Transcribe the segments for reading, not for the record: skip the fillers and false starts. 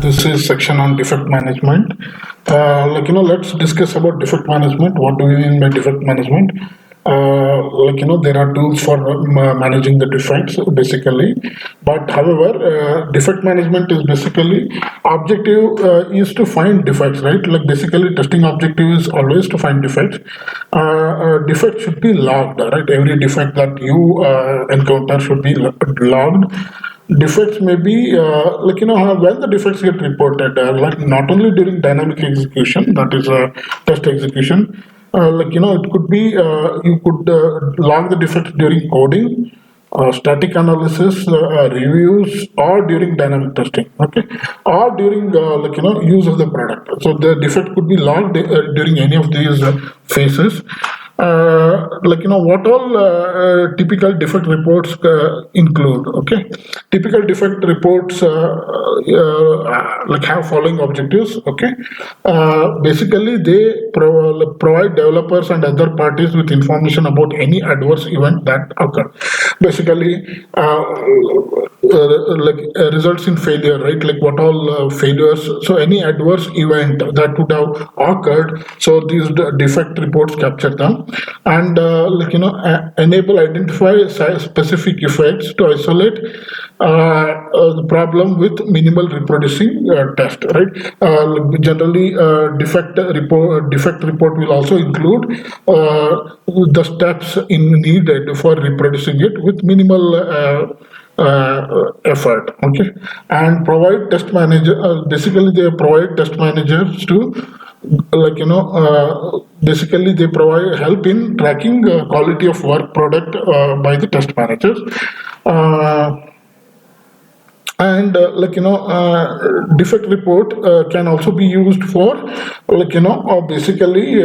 This is section on defect management. Let's discuss about defect management. What do we mean by defect management? There are tools for managing the defects basically, but however, defect management is basically objective is to find defects, right? Like basically, testing objective is always to find defects. Defect should be logged, right? Every defect that you encounter should be logged. Defects may be when the defects get reported, like not only during dynamic execution, that is test execution. It could be you could log the defects during coding, static analysis, reviews, or during dynamic testing, okay, or during use of the product. So the defect could be logged during any of these phases. What all typical defect reports include, okay? Typical defect reports have following objectives, okay? Basically they provide developers and other parties with information about any adverse event that occurred. Basically results in failure, right? Like what all failures, so any adverse event that would have occurred, so these defect reports capture them, and enable identify specific effects to isolate the problem with minimal reproducing test, right? Generally defect report will also include the steps needed for reproducing it with minimal effort, okay, and provide test manager. Basically they provide test managers to basically they provide help in tracking quality of work product by the test managers. Defect report can also be used for basically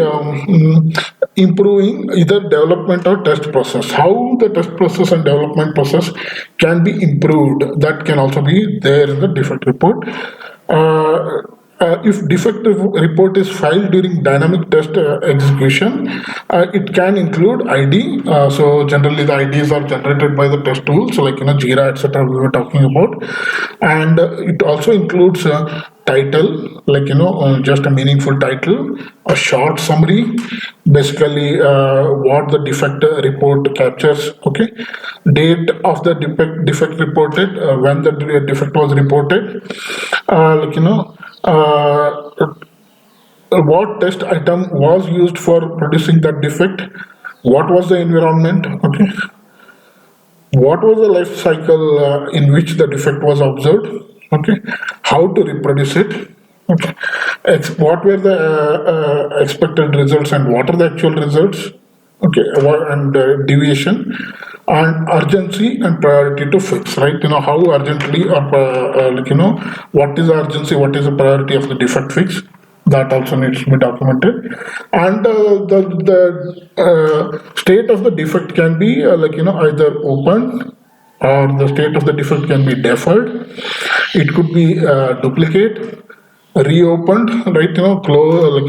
improving either development or test process. How the test process and development process can be improved, that can also be there in the defect report. If defect report is filed during dynamic test execution, it can include ID. So generally the IDs are generated by the test tools, so Jira, etc. we were talking about, and it also includes title, just a meaningful title, a short summary, basically what the defect report captures, okay, date of the defect reported, when the defect was reported, what test item was used for producing that defect, what was the environment, okay, what was the life cycle in which the defect was observed, okay, how to reproduce it, okay, what were the expected results and what are the actual results, okay, and deviation, and urgency and priority to fix, right? How urgently or what is the urgency, what is the priority of the defect fix, that also needs to be documented. And the state of the defect can be either open, or the state of the defect can be deferred. It could be duplicate, reopened, right? Close,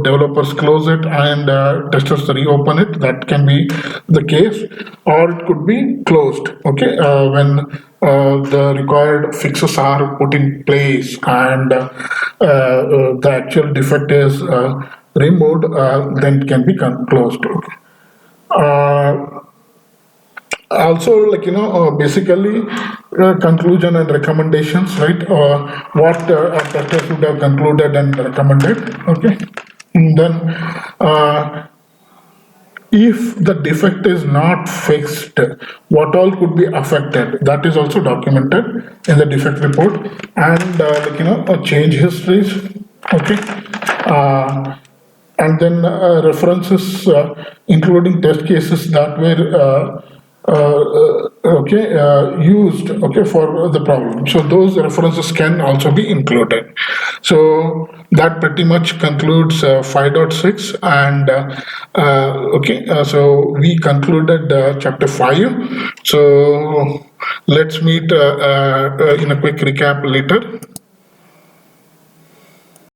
developers close it and testers reopen it. That can be the case, or it could be closed, okay, when the required fixes are put in place and the actual defect is removed, then it can be closed. Also, basically conclusion and recommendations, right? What testers would have concluded and recommended, okay. And then if the defect is not fixed, what all could be affected, that is also documented in the defect report. And change histories, okay, and then references including test cases that were used, okay, for the problem. So those references can also be included. So that pretty much concludes 5.6, and so we concluded chapter 5. So let's meet in a quick recap later.